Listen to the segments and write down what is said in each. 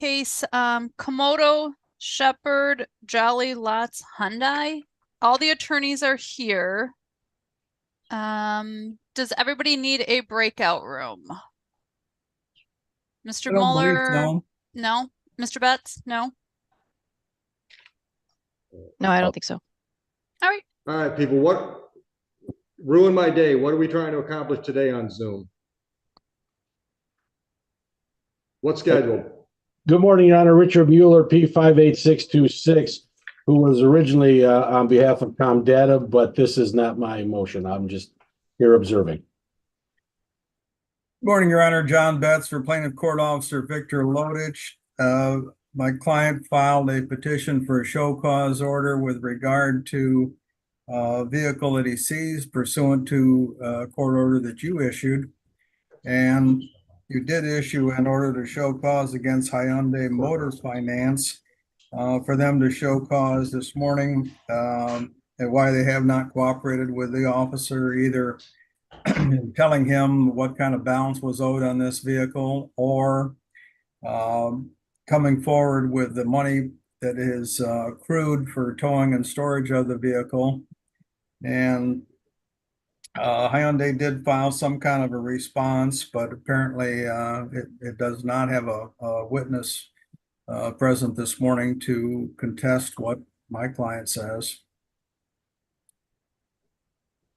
Case Komodo, Shepherd, Jolly Lots, Hyundai. All the attorneys are here. Does everybody need a breakout room? Mr. I don't believe Mueller? so. No. Mr. Betts? No. No, I don't think so. All right. All right, people, what ruined my day? What are we trying to accomplish today on Zoom? What's scheduled? Good morning, Your Honor. Richard Mueller, P58626, who was originally on behalf of ComData, but this is not my motion. I'm just here observing. Good morning, Your Honor. John Betts for Plaintiff Court Officer Victor Lodich. My client filed a petition for a show cause order with regard to a vehicle that he seized pursuant to a court order that you issued. And you did issue an order to show cause against Hyundai Motor Finance for them to show cause this morning and why they have not cooperated with the officer, either telling him what kind of balance was owed on this vehicle or coming forward with the money that is accrued for towing and storage of the vehicle. And Hyundai did file some kind of a response, but apparently it does not have a witness present this morning to contest what my client says.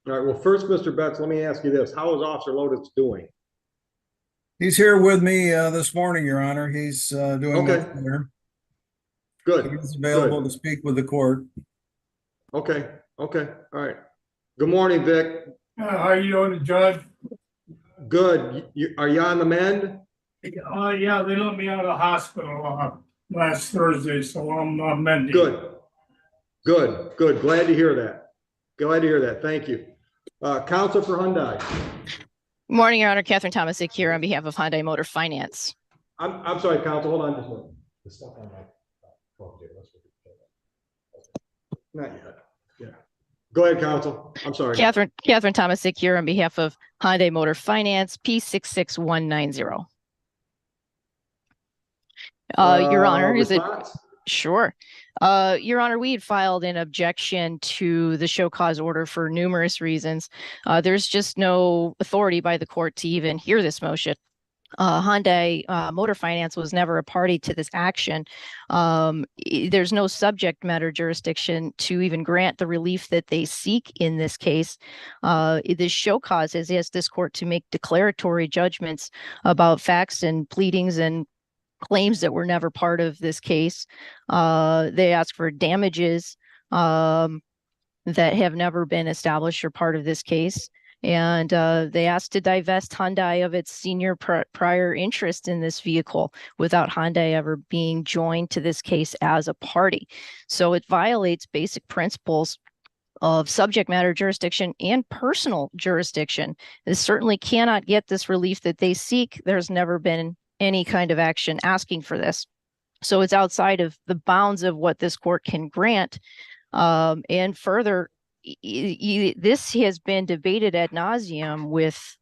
All right, well, first, Mr. Betts, let me ask you this. How is Officer Lodich doing? He's here with me this morning, Your Honor. He's doing Okay. much better. Good. He's available to speak with the court. Okay, okay, all right. Good morning, Vic. How you doing, Judge? Good. Are you on the mend? Yeah, they let me out of the hospital last Thursday, so I'm mending. Good. Good, good. Glad to hear that. Glad to hear that. Thank you. Counsel for Hyundai. Good morning, Your Honor. Catherine Tomasic here on behalf of Hyundai Motor Finance. I'm sorry, counsel. Hold on just a minute. The stuff on my phone, not yet. Yeah. Go ahead, counsel. I'm sorry. Catherine Tomasic here on behalf of Hyundai Motor Finance, P66190. Your Honor, is it? Sure. Your Honor, we had filed an objection to the show cause order for numerous reasons. There's just no authority by the court to even hear this motion. Hyundai Motor Finance was never a party to this action. There's no subject matter jurisdiction to even grant the relief that they seek in this case. This show cause has asked this court to make declaratory judgments about facts and pleadings and claims that were never part of this case. They ask for damages that have never been established or part of this case. And they asked to divest Hyundai of its senior prior interest in this vehicle without Hyundai ever being joined to this case as a party. So it violates basic principles of subject matter jurisdiction and personal jurisdiction. This certainly cannot get this relief that they seek. There's never been any kind of action asking for this. So it's outside of the bounds of what this court can grant. And further, this has been debated ad nauseum with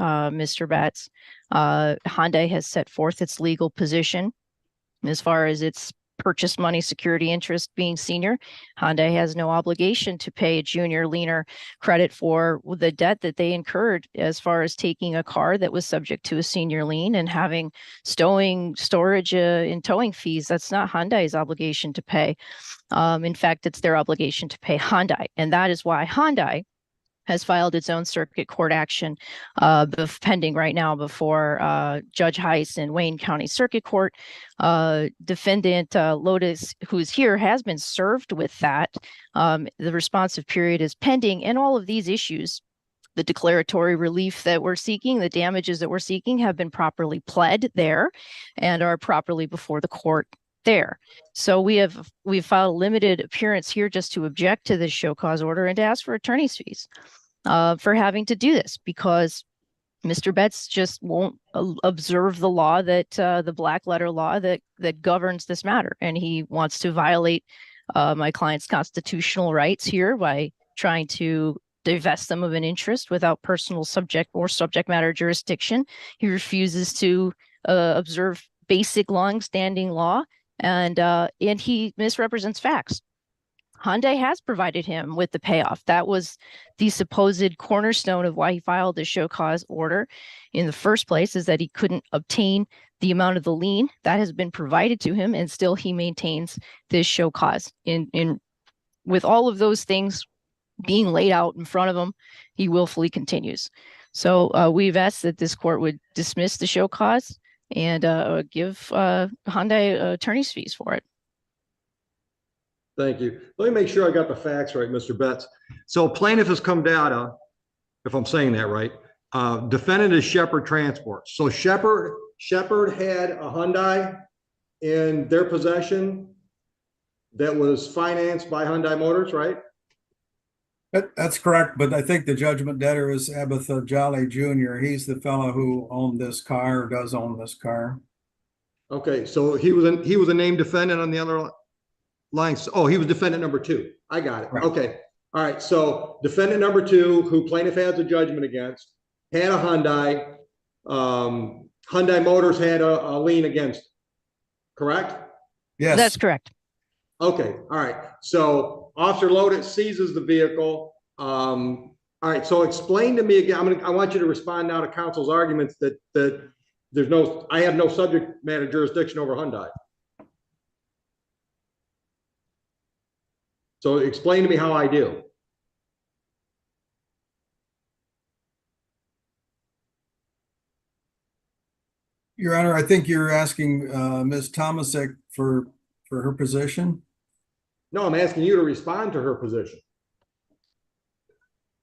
Mr. Betts. Hyundai has set forth its legal position as far as its purchase money security interest being senior. Hyundai has no obligation to pay a junior liener credit for the debt that they incurred as far as taking a car that was subject to a senior lien and having stowing, storage, and towing fees. That's not Hyundai's obligation to pay. In fact, it's their obligation to pay Hyundai. And that is why Hyundai has filed its own circuit court action pending right now before Judge Heiss in Wayne County Circuit Court. Defendant Lotus, who's here, has been served with that. The responsive period is pending, and all of these issues, the declaratory relief that we're seeking, the damages that we're seeking, have been properly pled there and are properly before the court there. So we've filed a limited appearance here just to object to this show cause order and to ask for attorney's fees for having to do this, because Mr. Betts just won't observe the law that the black letter law that governs this matter, and he wants to violate my client's constitutional rights here by trying to divest them of an interest without personal subject matter jurisdiction. He refuses to observe basic long-standing law, and he misrepresents facts. Hyundai has provided him with the payoff. That was the supposed cornerstone of why he filed the show cause order in the first place, is that he couldn't obtain the amount of the lien that has been provided to him, and still he maintains this show cause. With all of those things being laid out in front of him, he willfully continues. So we've asked that this court would dismiss the show cause and give Hyundai attorney's fees for it. Thank you. Let me make sure I got the facts right, Mr. Betts. So plaintiff has come down, if I'm saying that right, defendant is Shepherd Transport. So Shepherd had a Hyundai in their possession that was financed by Hyundai Motors, right? That's correct, but I think the judgment debtor is Abatha Jolly Jr. He's the fellow who owned this car, or does own this car. Okay, so he was a named defendant on the other lines. Oh, he was defendant number 2. I got it. Right. Okay. All right. So defendant number 2, who plaintiff has a judgment against, had a Hyundai. Hyundai Motors had a lien against. Correct? Yes. That's correct. Okay. All right. So Officer Lodet seizes the vehicle. All right. So explain to me again. I want you to respond now to counsel's arguments that I have no subject matter jurisdiction over Hyundai. So explain to me how I do. Your Honor, I think you're asking Ms. Tomasek for her position. No, I'm asking you to respond to her position.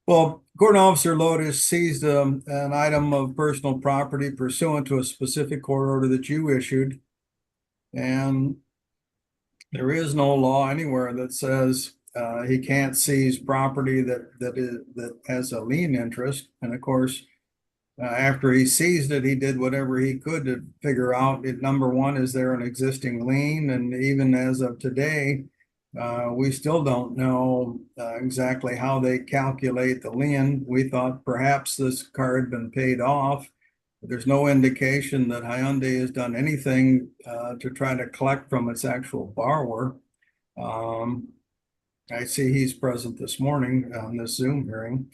Well, Court Officer Lotus seized an item of personal property pursuant to a specific court order that you issued. And there is no law anywhere that says he can't seize property that has a lien interest. And of course, after he seized it, he did whatever he could to figure out, number one, is there an existing lien? And even as of today, we still don't know exactly how they calculate the lien. We thought perhaps this car had been paid off. But there's no indication that Hyundai has done anything to try to collect from its actual borrower. I see he's present this morning on this Zoom hearing.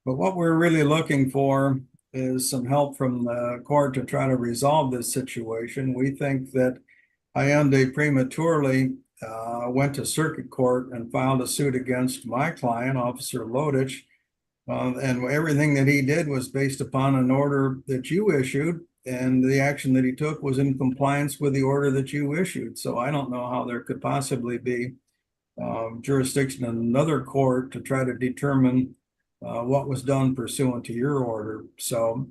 But what we're really looking for is some help from the court to try to resolve this situation. We think that Hyundai prematurely went to circuit court and filed a suit against my client, Officer Lodich, and everything that he did was based upon an order that you issued, and the action that he took was in compliance with the order that you issued. So I don't know how there could possibly be jurisdiction in another court to try to determine what was done pursuant to your order. So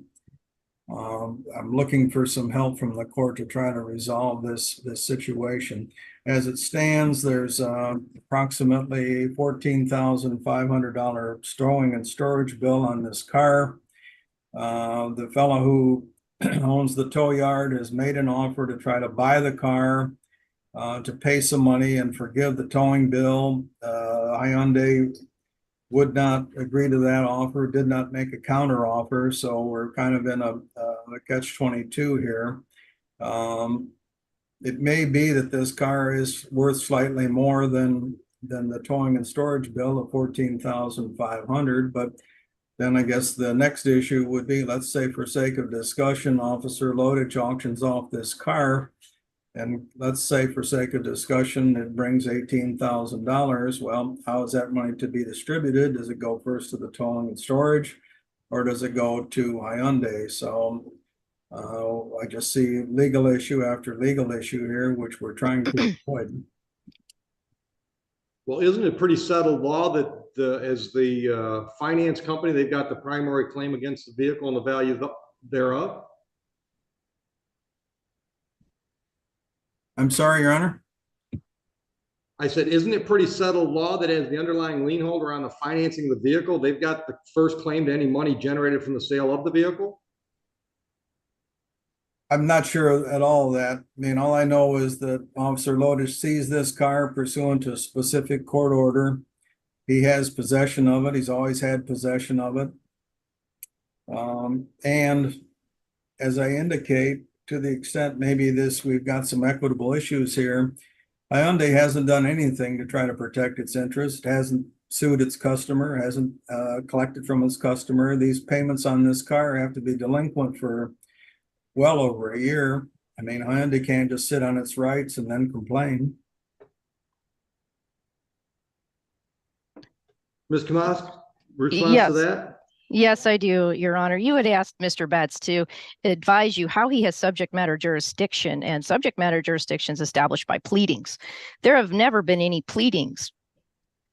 I'm looking for some help from the court to try to resolve this situation. As it stands, there's approximately $14,500 towing and storage bill on this car. The fellow who owns the tow yard has made an offer to try to buy the car, to pay some money and forgive the towing bill. Hyundai would not agree to that offer, did not make a counter offer. So we're kind of in a catch-22 here. It may be that this car is worth slightly more than the towing and storage bill of $14,500, but then I guess the next issue would be, let's say for sake of discussion, Officer Lodich auctions off this car, and let's say for sake of discussion, it brings $18,000. Well, how is that money to be distributed? Does it go first to the towing and storage, or does it go to Hyundai? So I just see legal issue after legal issue here, which we're trying to avoid. Well, isn't it pretty settled law that as the finance company, they've got the primary claim against the vehicle and the value thereof? I'm sorry, Your Honor. I said, isn't it pretty settled law that as the underlying lien holder on the financing of the vehicle, they've got the first claim to any money generated from the sale of the vehicle? I'm not sure at all that. I mean, all I know is that Officer Lodich seized this car pursuant to a specific court order. He has possession of it. He's always had possession of it. And as I indicate, to the extent maybe we've got some equitable issues here. Hyundai hasn't done anything to try to protect its interest, hasn't sued its customer, hasn't collected from its customer. These payments on this car have to be delinquent for well over a year. I mean, Hyundai can't just sit on its rights and then complain. Ms. Kamas, response Yes. to that? Yes, I do, Your Honor. You had asked Mr. Betts to advise you how he has subject matter jurisdiction, and subject matter jurisdiction is established by pleadings. There have never been any pleadings,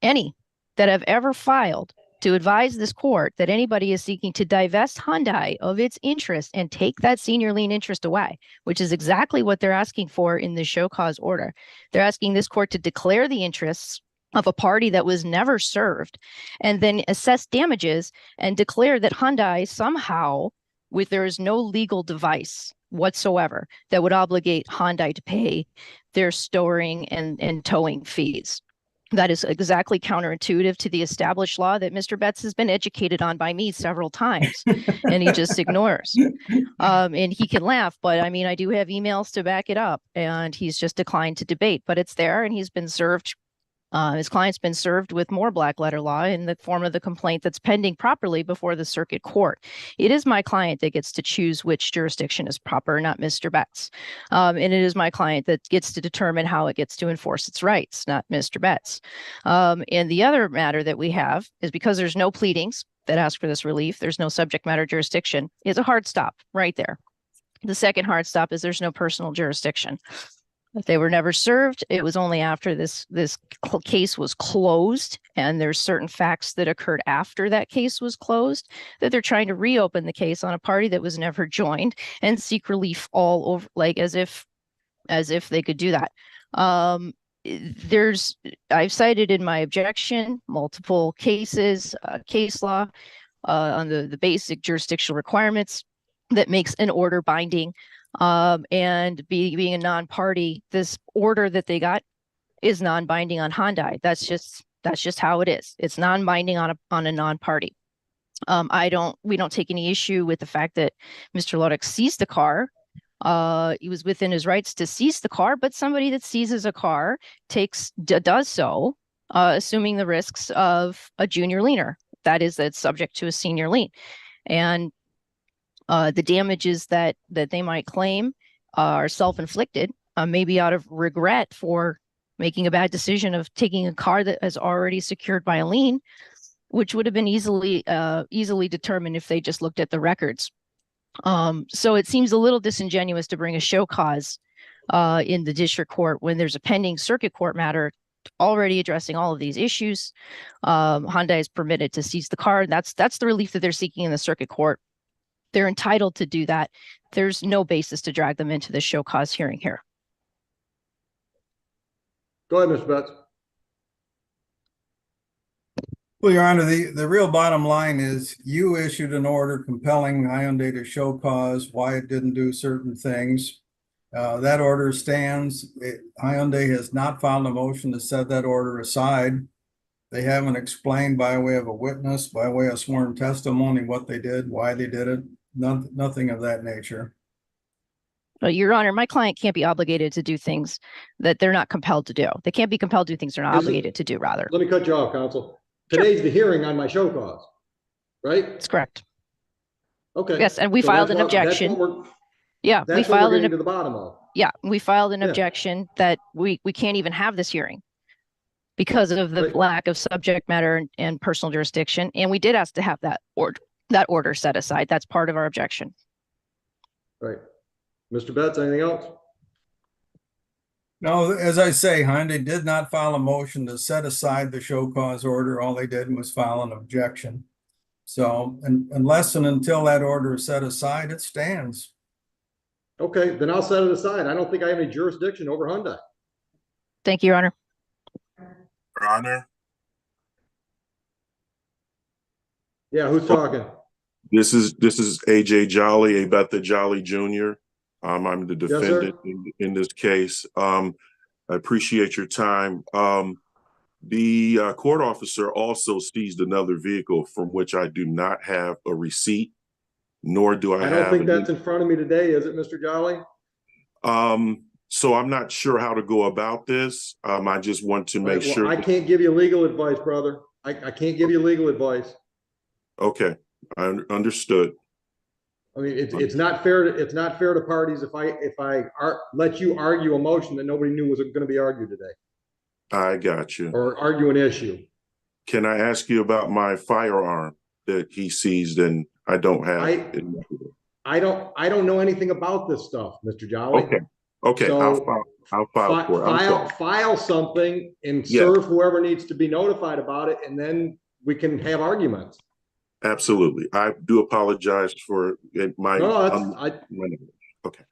any, that have ever filed to advise this court that anybody is seeking to divest Hyundai of its interest and take that senior lien interest away, which is exactly what they're asking for in the show cause order. They're asking this court to declare the interests of a party that was never served, and then assess damages and declare that Hyundai somehow, there is no legal device whatsoever that would obligate Hyundai to pay their storing and towing fees. That is exactly counterintuitive to the established law that Mr. Betts has been educated on by me several times, and he just ignores. And he can laugh, but I mean, I do have emails to back it up, and he's just declined to debate, but it's there, and he's been served. His client's been served with more black letter law in the form of the complaint that's pending properly before the circuit court. It is my client that gets to choose which jurisdiction is proper, not Mr. Betts. And it is my client that gets to determine how it gets to enforce its rights, not Mr. Betts. And the other matter that we have is because there's no pleadings that ask for this relief, there's no subject matter jurisdiction, is a hard stop right there. The second hard stop is there's no personal jurisdiction. If they were never served, it was only after this case was closed, and there's certain facts that occurred after that case was closed that they're trying to reopen the case on a party that was never joined and seek relief all over, like as if they could do that. I've cited in my objection multiple cases, case law on the basic jurisdictional requirements that makes an order binding. And being a non-party, this order that they got is non-binding on Hyundai. That's just how it is. It's non-binding on a non-party. We don't take any issue with the fact that Mr. Loddick seized the car. He was within his rights to seize the car, but somebody that seizes a car does so, assuming the risks of a junior liener. That's subject to a senior lien. And the damages that they might claim are self-inflicted, maybe out of regret for making a bad decision of taking a car that is already secured by a lien, which would have been easily determined if they just looked at the records. So it seems a little disingenuous to bring a show cause in the district court when there's a pending circuit court matter already addressing all of these issues. Hyundai is permitted to seize the car. That's the relief that they're seeking in the circuit court. They're entitled to do that. There's no basis to drag them into the show cause hearing here. Go ahead, Mr. Betts. Well, Your Honor, the real bottom line is you issued an order compelling Hyundai to show cause why it didn't do certain things. That order stands. Hyundai has not filed a motion to set that order aside. They haven't explained by way of a witness, by way of sworn testimony, what they did, why they did it. Nothing of that nature. But Your Honor, my client can't be obligated to do things that they're not compelled to do. They can't be compelled to do things they're not obligated to do, rather. Let me cut you off, counsel. Today's the hearing on my show cause, right? That's correct. Okay. Yes, and we filed an objection. Yeah, we filed to the bottom of. Yeah, we filed an objection that we can't even have this hearing because of the lack of subject matter and personal jurisdiction. And we did ask to have that order set aside. That's part of our objection. Right. Mr. Betts, anything else? No, as I say, Hyundai did not file a motion to set aside the show cause order. All they did was file an objection. So, unless and until that order is set aside, it stands. Okay, then I'll set it aside. I don't think I have any jurisdiction over Hyundai. Thank you, Your Honor. Your Honor. Yeah, who's talking? This is AJ Jolly, Abetha Jolly Jr. I'm the defendant in this case. I appreciate your time. The court officer also seized another vehicle from which I do not have a receipt. nor do I I don't have. think that's in front of me today, is it, Mr. Jolly? So I'm not sure how to go about this. I just want to make Well, sure. I can't give you legal advice, brother. I can't give you legal advice. Okay, I understood. I mean, it's not fair to parties if I let you argue a motion that nobody knew was going to be argued today, I got you. or argue an issue. Can I ask you about my firearm that he seized and I don't have? I don't know anything about this stuff, Mr. Jolly. Okay. So I'll file for it. File something and serve whoever needs to be notified about it, and then we can have arguments. Absolutely. I do apologize for my. Okay.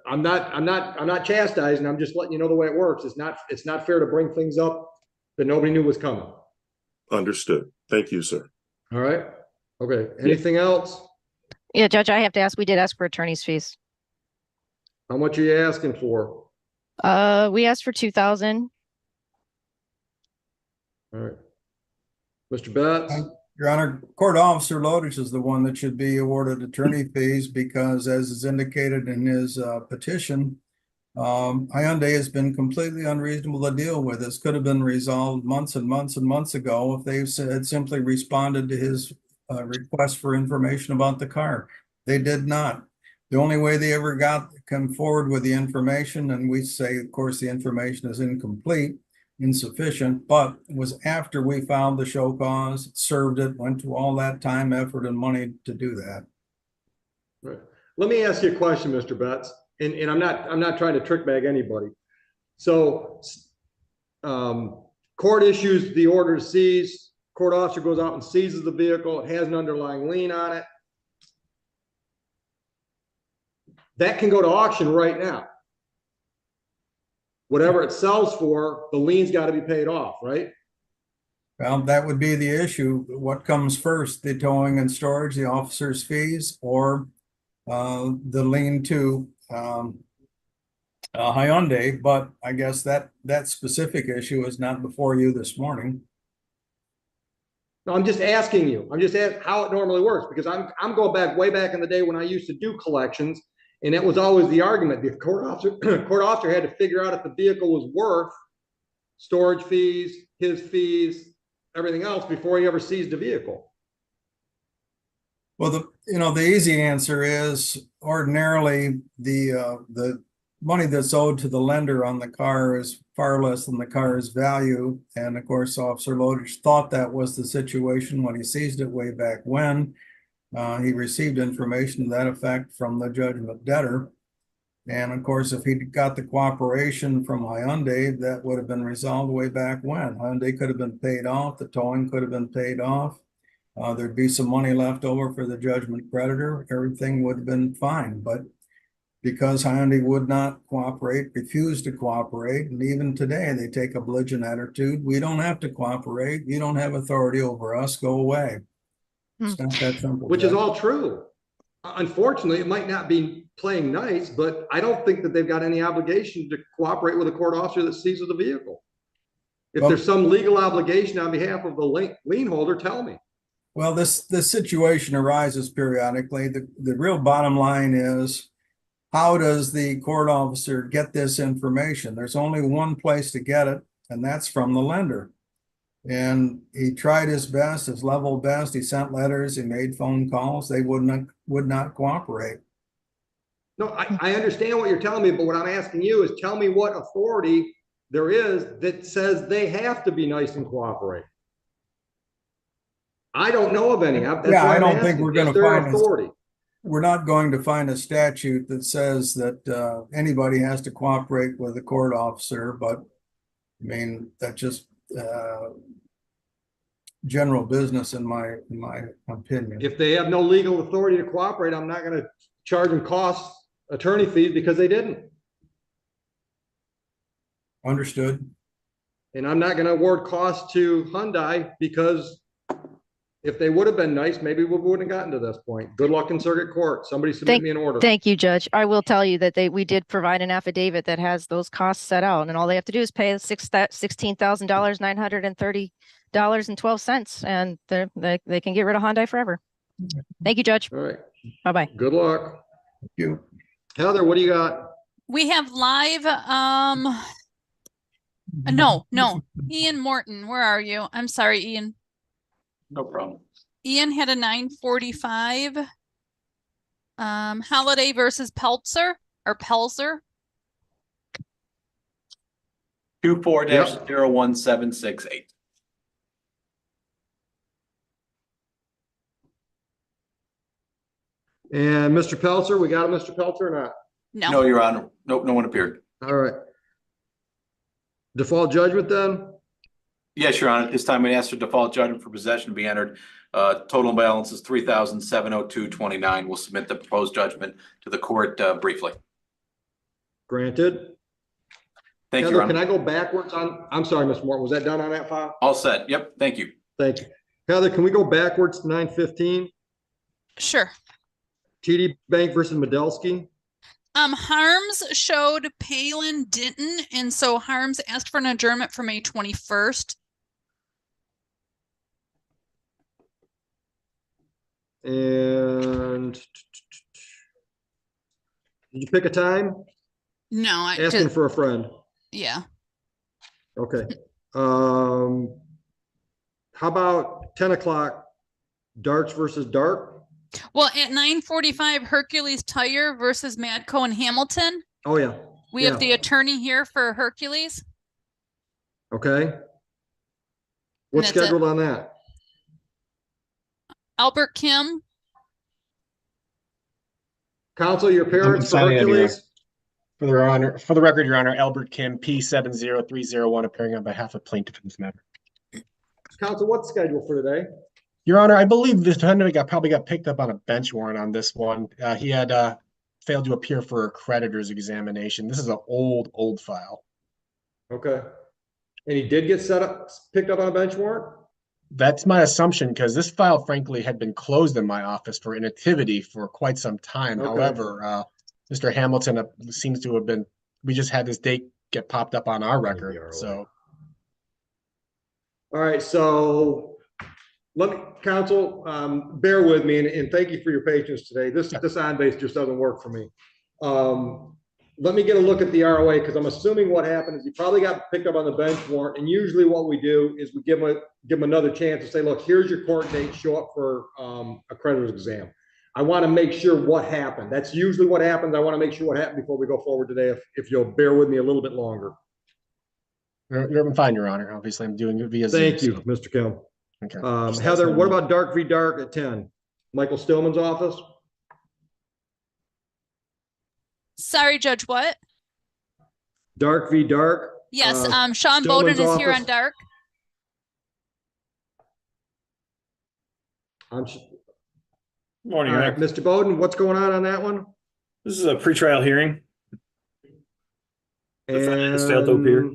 I'm not chastising. I'm just letting you know the way it works. It's not fair to bring things up that nobody knew was coming. Understood. Thank you, sir. All right. Okay. Anything else? Yeah, Judge, I have to ask, we did ask for attorney's fees. How much are you asking for? We asked for 2,000. All right. Mr. Betts? Your Honor, Court Officer Lodich is the one that should be awarded attorney fees because, as is indicated in his petition, Hyundai has been completely unreasonable to deal with. This could have been resolved months and months and months ago if they had simply responded to his request for information about the car. They did not. The only way they ever come forward with the information, and we say, of course, the information is incomplete, insufficient, but it was after we filed the show cause, served it, went to all that time, effort, and money to do that. Right. Let me ask you a question, Mr. Betts, and I'm not trying to trick bag anybody. So, court issues the order to seize. Court officer goes out and seizes the vehicle. It has an underlying lien on it. That can go to auction right now. Whatever it sells for, the lien's got to be paid off, right? Well, that would be the issue. What comes first, the towing and storage, the officer's fees, or the lien to Hyundai? But I guess that specific issue is not before you this morning. No, I'm just asking you. I'm just asking how it normally works, because I'm going back way back in the day when I used to do collections, and it was always the argument. The court officer had to figure out if the vehicle was worth storage fees, his fees, everything else before he ever seized the vehicle. Well, the easy answer is ordinarily the money that's owed to the lender on the car is far less than the car's value. And of course, Officer Lodich thought that was the situation when he seized it way back when. He received information to that effect from the judgment debtor. And of course, if he got the cooperation from Hyundai, that would have been resolved way back when. Hyundai could have been paid off, the towing could have been paid off. There'd be some money left over for the judgment creditor. Everything would have been fine. But because Hyundai would not cooperate, refused to cooperate, and even today they take a belligerent attitude. We don't have to cooperate. You don't have authority over us. Go away. It's not that simple. Which is all true. Unfortunately, it might not be playing nice, but I don't think that they've got any obligation to cooperate with a court officer that seizes the vehicle. If there's some legal obligation on behalf of the lien holder, tell me. Well, this situation arises periodically. The real bottom line is, how does the court officer get this information? There's only one place to get it, and that's from the lender. And he tried his best, his level best. He sent letters, he made phone calls. They would not cooperate. No, I understand what you're telling me, but what I'm asking you is tell me what authority there is that says they have to be nice and cooperate. I don't know of any. I don't think we're going to find authority. We're not going to find a statute that says that anybody has to cooperate with a court officer, but I mean, that's just general business in my opinion. If they have no legal authority to cooperate, I'm not going to charge them attorney fees because they didn't. Understood. And I'm not going to award costs to Hyundai because if they would have been nice, maybe we wouldn't have gotten to this point. Good luck in circuit court. Somebody submit me an order. Thank you, Judge. I will tell you that we did provide an affidavit that has those costs set out, and all they have to do is pay $16,930.12, and they can get rid of Hyundai forever. Thank you, Judge. All right, Bye-bye. good luck. Thank you. Heather, what do you got? We have live, no, Ian Morton, where are you? I'm sorry, Ian. No problem. Ian had a 9:45. Holiday versus Peltzer or Pelzer. 24-01768. And Mr. Peltzer, we got him, Mr. Peltzer, or not? No. No, Your Honor. Nope, no one appeared. All right. Default judgment then? Yes, Your Honor. At this time, we ask for default judgment for possession to be entered. Total balance is $3,702.29. We'll submit the proposed judgment to the court briefly. Granted. Thank you, Heather, Your Honor. can I go backwards on, I'm sorry, Mr. Morton, was that done on that file? All set. Yep. Thank you. Thank you. Heather, can we go backwards to 9:15? Sure. TD Bank versus Medelsky? Harms showed Palin didn't, and so Harms asked for an adjournment for May 21st. And did you pick a time? No, I Asking just, for a friend. yeah. Okay. How about 10 o'clock, darts versus dark? Well, at 9:45, Hercules Tire versus Madco and Hamilton. Oh, yeah. We have the attorney here for Hercules. Okay. What's that's it. scheduled on that? Albert Kim. Counsel, your parents for signing it, Hercules? For the record, Your Honor, Albert Kim, P70301, appearing on behalf of plaintiff in this matter. Counsel, what's scheduled for today? Your Honor, I believe this defendant probably got picked up on a bench warrant on this one. He had failed to appear for a creditor's examination. This is an old file. Okay. And he did get picked up on a bench warrant? That's my assumption, because this file, frankly, had been closed in my office for inactivity for quite some time. Okay. However, Mr. Hamilton seems to have been, we just had this date get popped up on our record. So, all right, so let me, counsel, bear with me and thank you for your patience today. This on base just doesn't work for me. Let me get a look at the ROA, because I'm assuming what happened is he probably got picked up on the bench warrant, and usually what we do is we give him another chance to say, look, here's your court date, show up for a creditor's exam. I want to make sure what happened. That's usually what happens. I want to make sure what happened before we go forward today, if you'll bear with me a little bit longer. you're fine, Your Honor. Obviously, I'm doing it via Zoom. Thank you, Mr. Kim. Okay. Heather, what about Dark v. Dark at 10? Michael Stillman's office? Sorry, Judge, what? Dark v. Dark? Yes, Sean Stillman's Bowden is here office? on Dark. Morning, All Your right, Honor. Mr. Bowden, what's going on that one? This is a pretrial hearing. Defendant has failed to appear.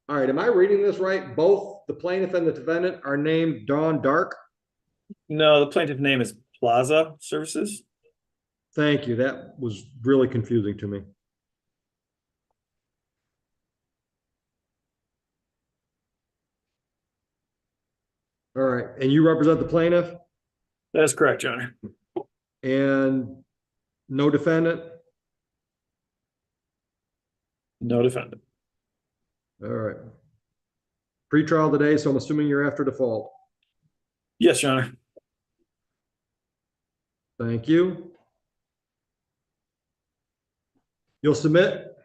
All right, am I reading this right? Both the plaintiff and the defendant are named Dawn Dark? No, the plaintiff name is Plaza Services. Thank you. That was really confusing to me. All right, and you represent the plaintiff That is correct, Your Honor. and no defendant? No defendant. All right. Pre-trial today, so I'm assuming you're after default. Yes, Your Honor. Thank you. You'll submit?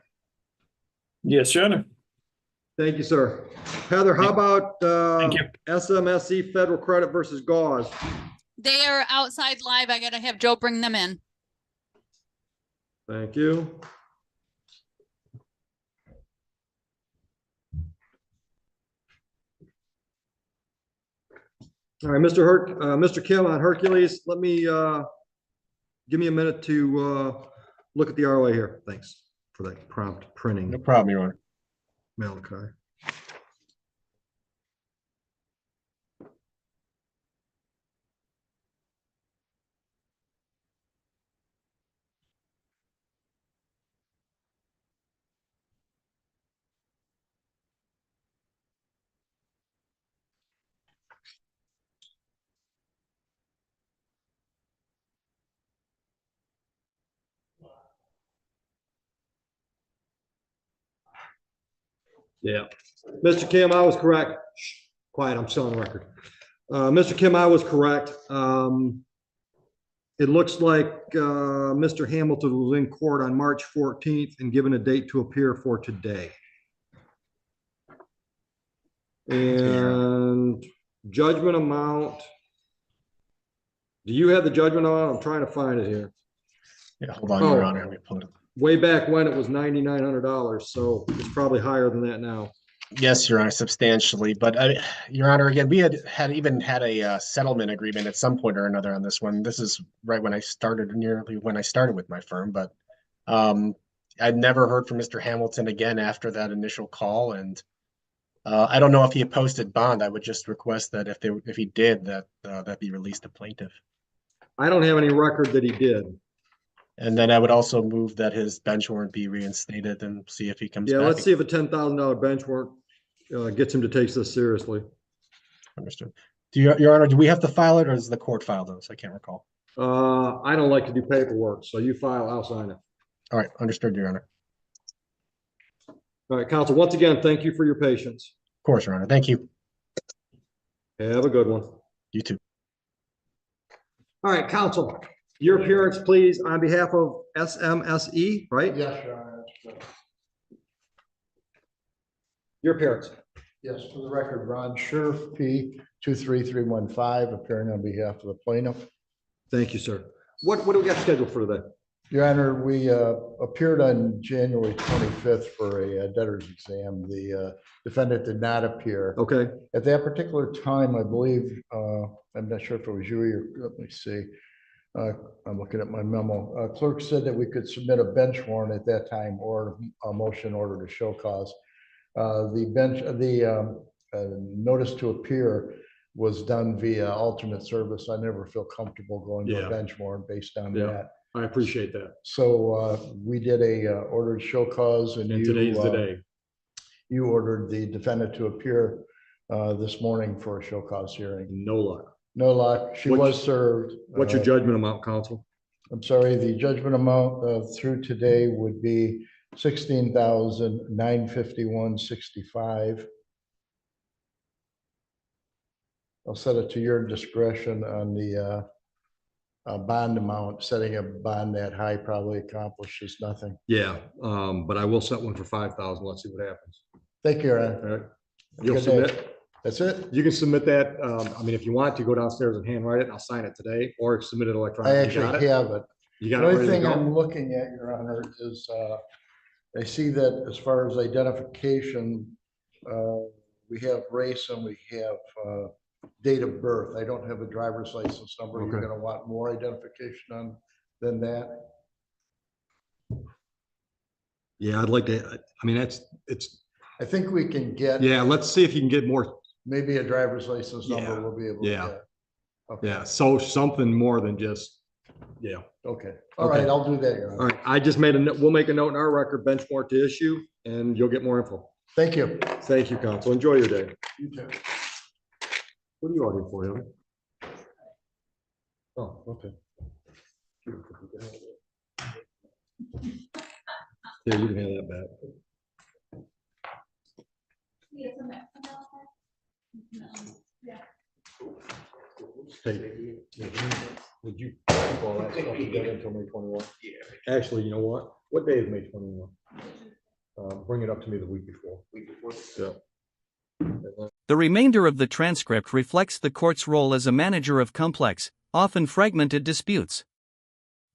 Yes, Your Honor. Thank you, sir. Heather, how about Thank you. SMSC Federal Credit versus Gauze? They are outside live. I gotta have Joe bring them in. Thank you. All right, Mr. Kim on Hercules, let me give me a minute to look at the ROA here. Thanks for that prompt printing. No problem, Your Honor. Malachi. Yeah. Mr. Kim, I was correct. Shh, quiet, I'm still on the record. Mr. Kim, I was correct. It looks like Mr. Hamilton was in court on March 14th and given a date to appear for today. And judgment amount. Do you have the judgment amount? I'm trying to find it here. Yeah, hold on, Your Honor. Let me pull it up. Way back when it was $9,900, so it's probably higher than that now. Yes, Your Honor, substantially. But Your Honor, again, we had even had a settlement agreement at some point or another on this one. This is right when I started, nearly when I started with my firm. But I'd never heard from Mr. Hamilton again after that initial call, and I don't know if he posted bond. I would just request that if he did, that be released to plaintiff. I don't have any record that he did. And then I would also move that his bench warrant be reinstated and see if he comes back. Yeah, let's see if a $10,000 bench warrant gets him to take this seriously. Understood. Your Honor, do we have to file it, or does the court file those? I can't recall. I don't like to do paperwork, so you file, I'll sign it. All right, understood, Your Honor. All right, counsel, once again, thank you for your patience. Of course, Your Honor. Thank you. Have a good one. You too. All right, counsel, your appearance, please, on behalf of SMSE, right? Yes, Your Honor. Your appearance. Yes, for the record, Ron Scherf, P 23315, appearing on behalf of the plaintiff. Thank you, sir. What do we got scheduled for today? Your Honor, we appeared on January 25th for a debtor's exam. The defendant did not appear. Okay. At that particular time, I believe, I'm not sure if it was you or, let me see. I'm looking at my memo. Clerk said that we could submit a bench warrant at that time or a motion order to show cause. The notice to appear was done via alternate service. I never feel comfortable going to a bench warrant based on that. I appreciate that. So we did a order to show cause, and today's the day. You ordered the defendant to appear this morning for a show cause hearing. No luck. No luck. She was served. What's your judgment amount, counsel? I'm sorry, the judgment amount through today would be $16,951.65. I'll set it to your discretion on the bond amount. Setting a bond that high probably accomplishes nothing. Yeah, but I will set one for 5,000. Let's see what happens. Thank you, Aaron. All right. You'll submit. That's it. You can submit that. I mean, if you want to go downstairs and handwrite it, and I'll sign it today, or submit it electronically. I actually have it. You got the it. only thing I'm looking at, Your Honor, is I see that as far as identification, we have race and we have date of birth. I don't have a driver's license number. Okay. You're going to want more identification than that. Yeah, I'd like to. I mean, it's. I think we can get. Yeah, let's see if you can get more. Maybe a driver's license number we'll be able to get. Okay. Yeah, so something more than just. Yeah. Okay. All right, I'll do that, Your Honor. All right, I just made a note. We'll make a note in our record, bench warrant to issue, and you'll get more info. Thank you. Thank you, counsel. Enjoy your day. You too. What are you ordering for, Hilda? Oh, okay. Yeah, you can have that back. Hey, would you keep all that stuff together until May 21? Yeah. Actually, you know what? What day is May 21? Bring it up to me the week before. Yeah. The remainder of the transcript reflects the court's role as a manager of complex, often fragmented disputes.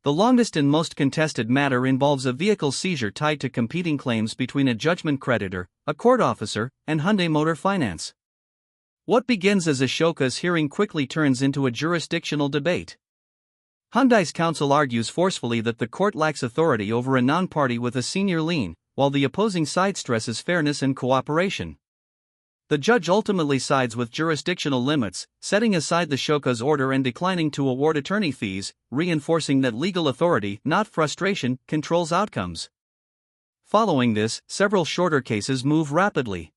The longest and most contested matter involves a vehicle seizure tied to competing claims between a judgment creditor, a court officer, and Hyundai Motor Finance. What begins as a show cause hearing quickly turns into a jurisdictional debate. Hyundai's counsel argues forcefully that the court lacks authority over a non-party with a senior lien, while the opposing side stresses fairness and cooperation. The judge ultimately sides with jurisdictional limits, setting aside the show cause order and declining to award attorney fees, reinforcing that legal authority, not frustration, controls outcomes. Following this, several shorter cases move rapidly.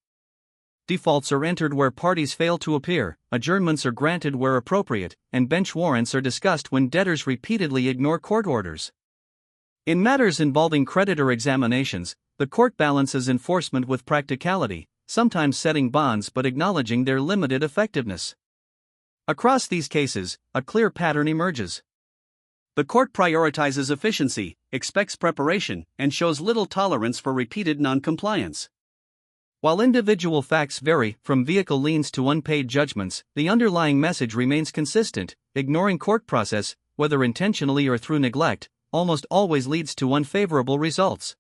Defaults are entered where parties fail to appear, adjournments are granted where appropriate, and bench warrants are discussed when debtors repeatedly ignore court orders. In matters involving creditor examinations, the court balances enforcement with practicality, sometimes setting bonds but acknowledging their limited effectiveness. Across these cases, a clear pattern emerges. The court prioritizes efficiency, expects preparation, and shows little tolerance for repeated noncompliance. While individual facts vary, from vehicle liens to unpaid judgments, the underlying message remains consistent: ignoring court process, whether intentionally or through neglect, almost always leads to unfavorable results.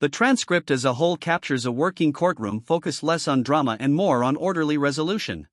The transcript as a whole captures a working courtroom focused less on drama and more on orderly resolution.